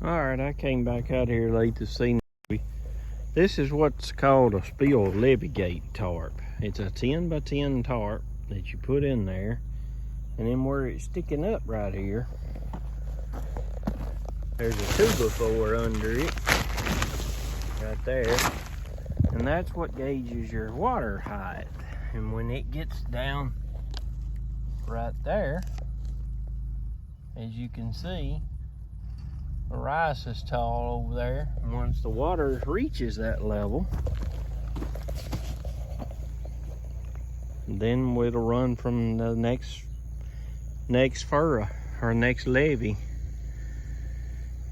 Alright, I came back out here late this evening. This is what's called a spilled levee gate tarp. It's a 10 by 10 tarp that you put in there, and then where it's sticking up right here, there's a 2x4 under it, right there, and that's what gauges your water height. And when it gets down right there, as you can see, the rice is tall over there, and once the water reaches that level, then it'll run from the next furrow or next levee.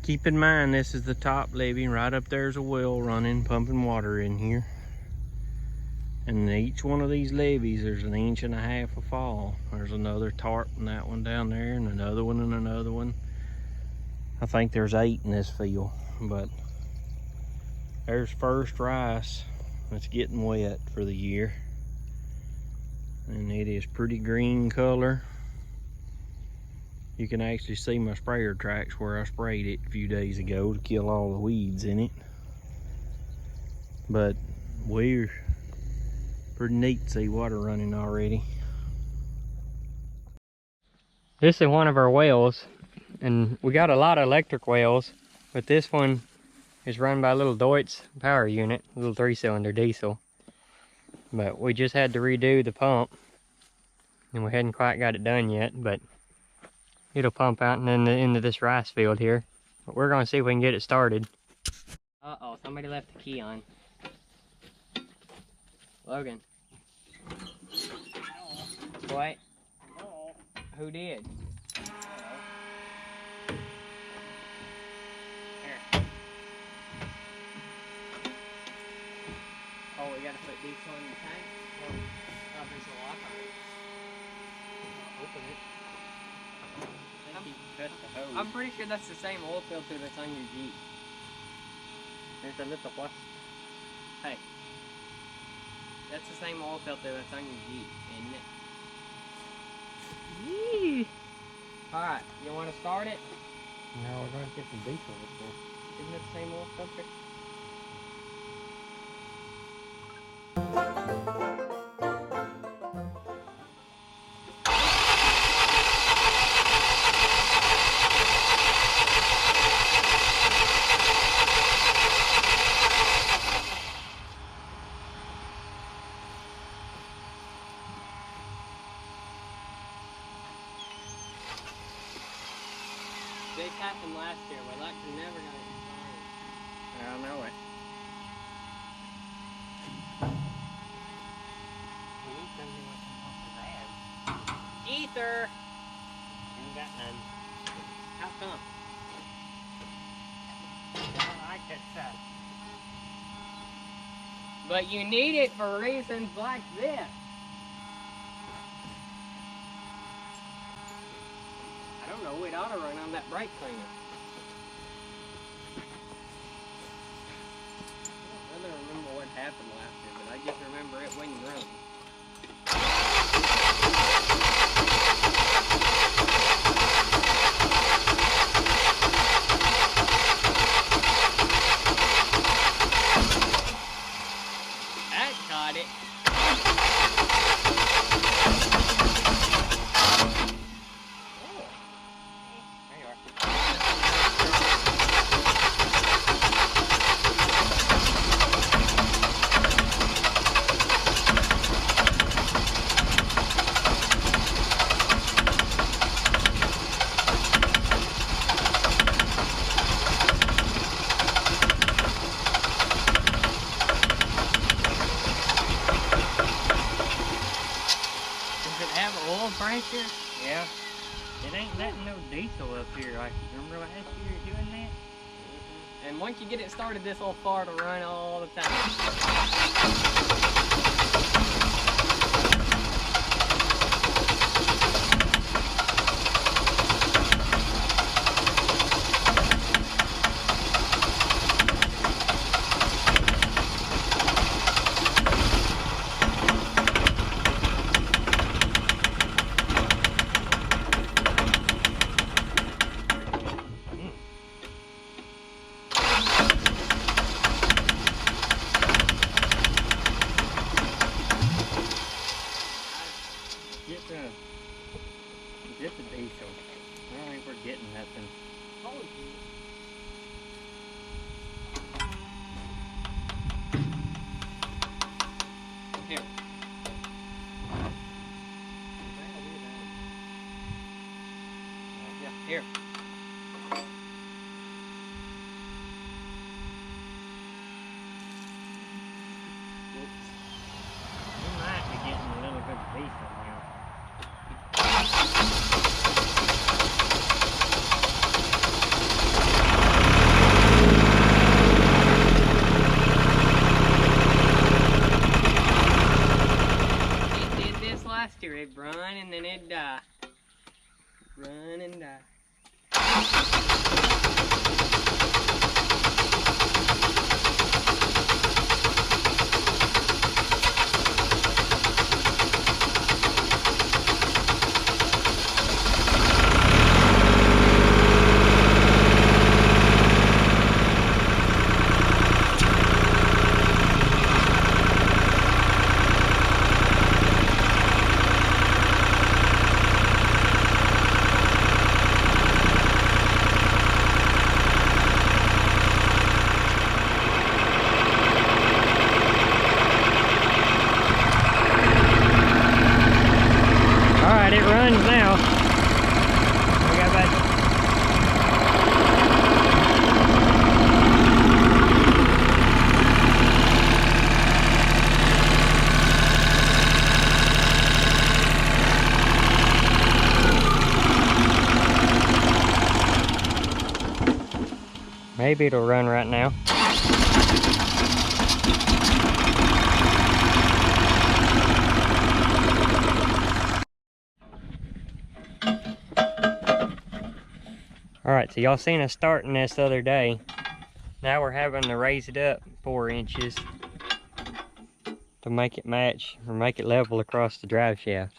Keep in mind, this is the top levee. Right up there's a well running, pumping water in here. And each one of these levees, there's 1.5 inches of fall. There's another tarp and that one down there, and another one and another one. I think there's 8 in this field, but there's first rice that's getting wet for the year. And it is pretty green color. You can actually see my sprayer tracks where I sprayed it a few days ago to kill all the weeds in it. But we're pretty neat to see water running already. This is one of our wells, and we got a lot of electric wells, but this one is run by a little Deutz power unit, a little 3-cylinder diesel. But we just had to redo the pump, and we hadn't quite got it done yet, but it'll pump out and into this rice field here. But we're gonna see if we can get it started. Uh-oh, somebody left the key on. Logan. What? Who did? Oh, we gotta put diesel in the tank? Oh, there's a lock on it. Open it. I'm pretty sure that's the same oil filter that's on your Jeep. There's a little what? Hey. That's the same oil filter that's on your Jeep, isn't it? Yee! Alright, you wanna start it? No, we're gonna get some diesel up there. Isn't it the same oil filter? This happened last year. My electric never got it started. I know it. We need something with some pump to have. Ether! Ain't got none. How come? I don't like that stuff. But you need it for reasons like this. I don't know, it ought to run on that brake cleaner. I don't remember what happened last year, but I just remember it wouldn't run. That caught it. Pressure? Yeah. It ain't letting no diesel up here. Like, remember last year doing that? And once you get it started, this whole fart will run all the time. Here. Yeah, here. We might be getting a little good beef on here. It did this last year. It'd run and then it'd die. Run and die. Alright, it runs now. We got back. Maybe it'll run right now. Alright, so y'all seen us starting this the other day. Now we're having to raise it up 4 inches to make it match or make it level across the drive shaft.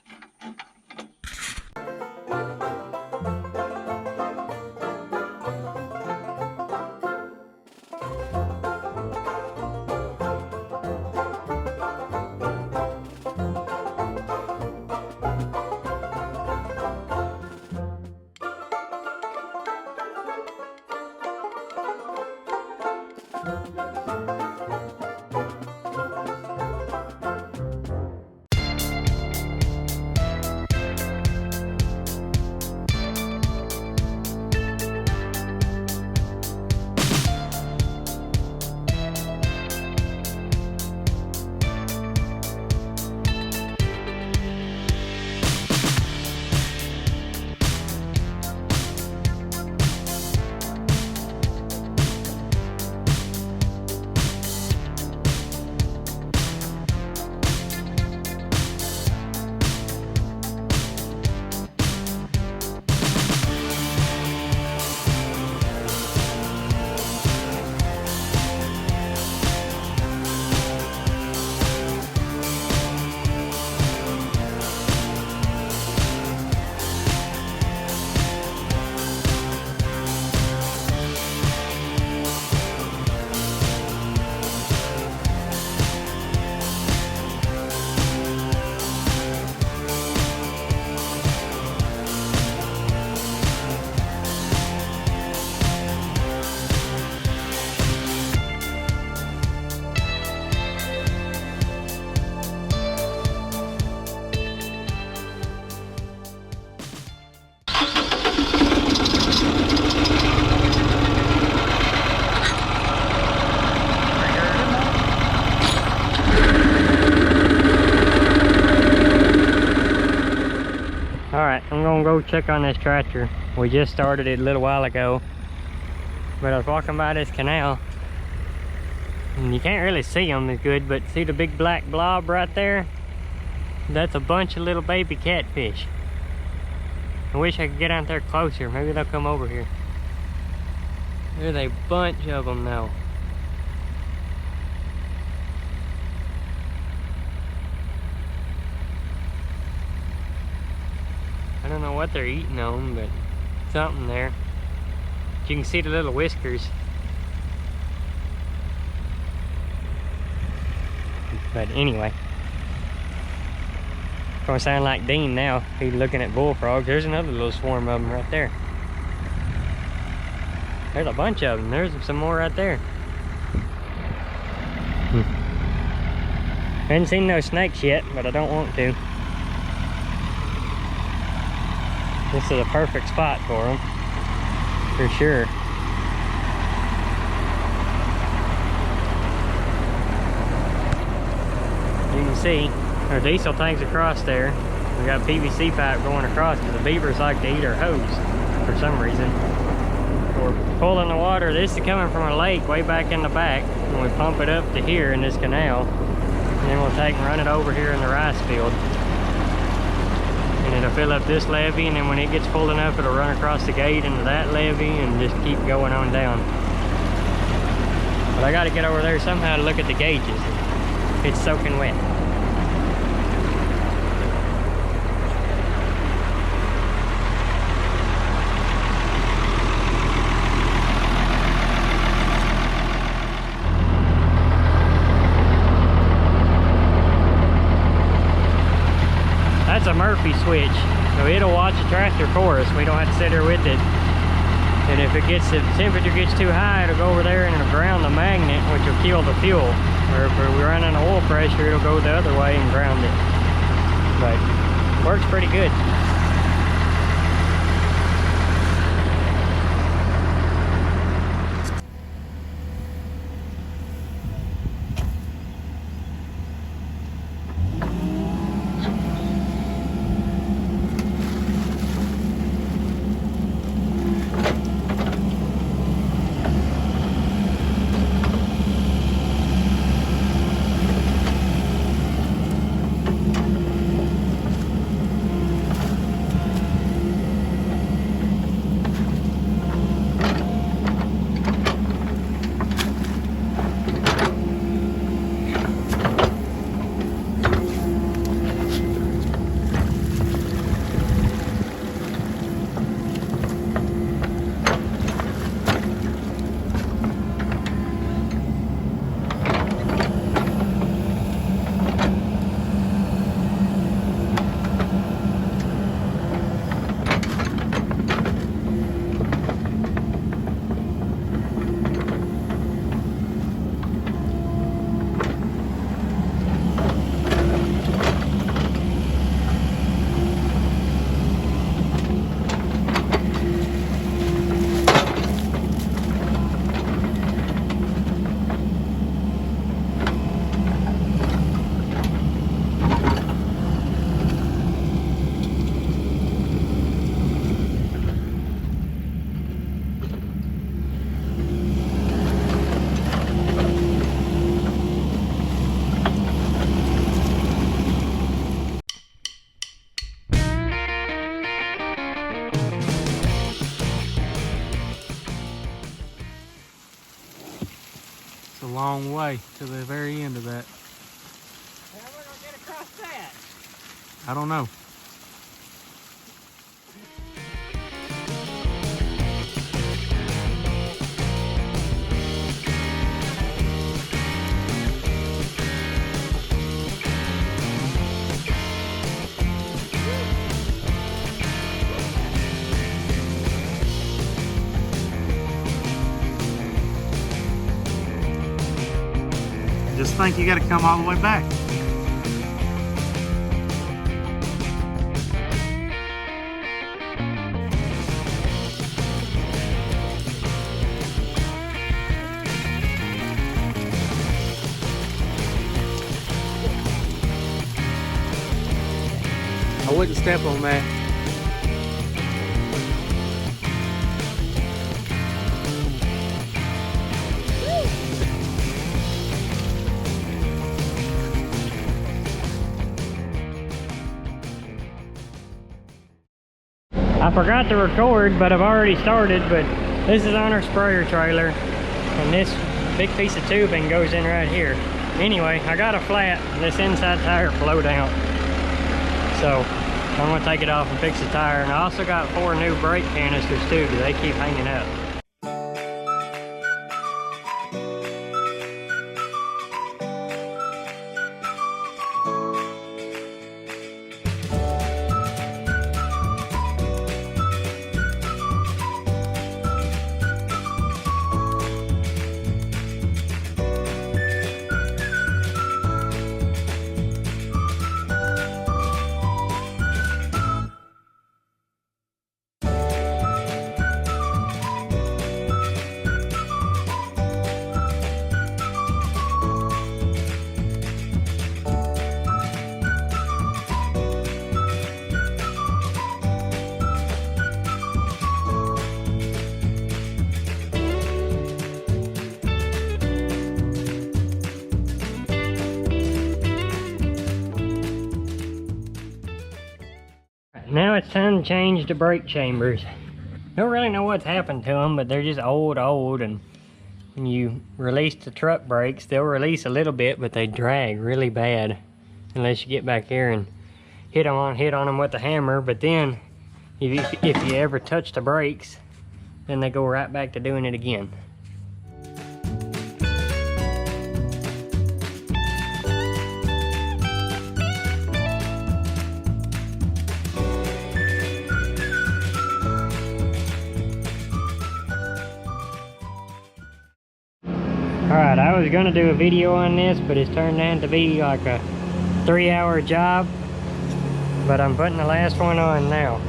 Alright, I'm gonna go check on this tractor. We just started it a little while ago. But I was walking by this canal. And you can't really see them as good, but see the big black blob right there? That's a bunch of little baby catfish. I wish I could get out there closer. Maybe they'll come over here. There's a bunch of them now. I don't know what they're eating on, but something there. You can see the little whiskers. But anyway, it's gonna sound like Dean now. He's looking at bullfrogs. There's another little swarm of them right there. There's a bunch of them. There's some more right there. Haven't seen no snakes yet, but I don't want to. This is a perfect spot for them, for sure. You can see our diesel tank's across there. We got PVC pipe going across because the beavers like to eat our hose for some reason. We're pulling the water. This is coming from a lake way back in the back, and we pump it up to here in this canal, and then we'll take and run it over here in the rice field, and it'll fill up this levee, and then when it gets full enough, it'll run across the gate into that levee and just keep going on down. But I got to get over there somehow to look at the gauges. It's soaking wet. That's a Murphy switch, so it'll watch the tractor for us. We don't have to sit there with it. And if the temperature gets too high, it'll go over there and it'll ground the magnet, which will kill the fuel. Or if we run on oil pressure, it'll go the other way and ground it. But works pretty good. It's a long way to the very end of that. How are we gonna get across that? I don't know. Just think you got to come all the way back. I wouldn't step on that. I forgot to record, but I've already started. But this is on our sprayer trailer, and this big piece of tubing goes in right here. Anyway, I got a flat, and this inside tire flowed out, so I'm gonna take it off and fix the tire. And I also got 4 new brake canisters too, because they keep hanging up. Now it's time to change the brake chambers. Don't really know what's happened to them, but they're just old, and when you release the truck brakes, they'll release a little bit, but they drag really bad unless you get back here and hit on them with the hammer. But then if you ever touch the brakes, then they go right back to doing it again. Alright, I was gonna do a video on this, but it's turned out to be like a 3-hour job. But I'm putting the last one on now.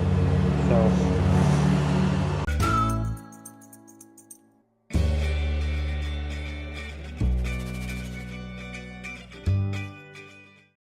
So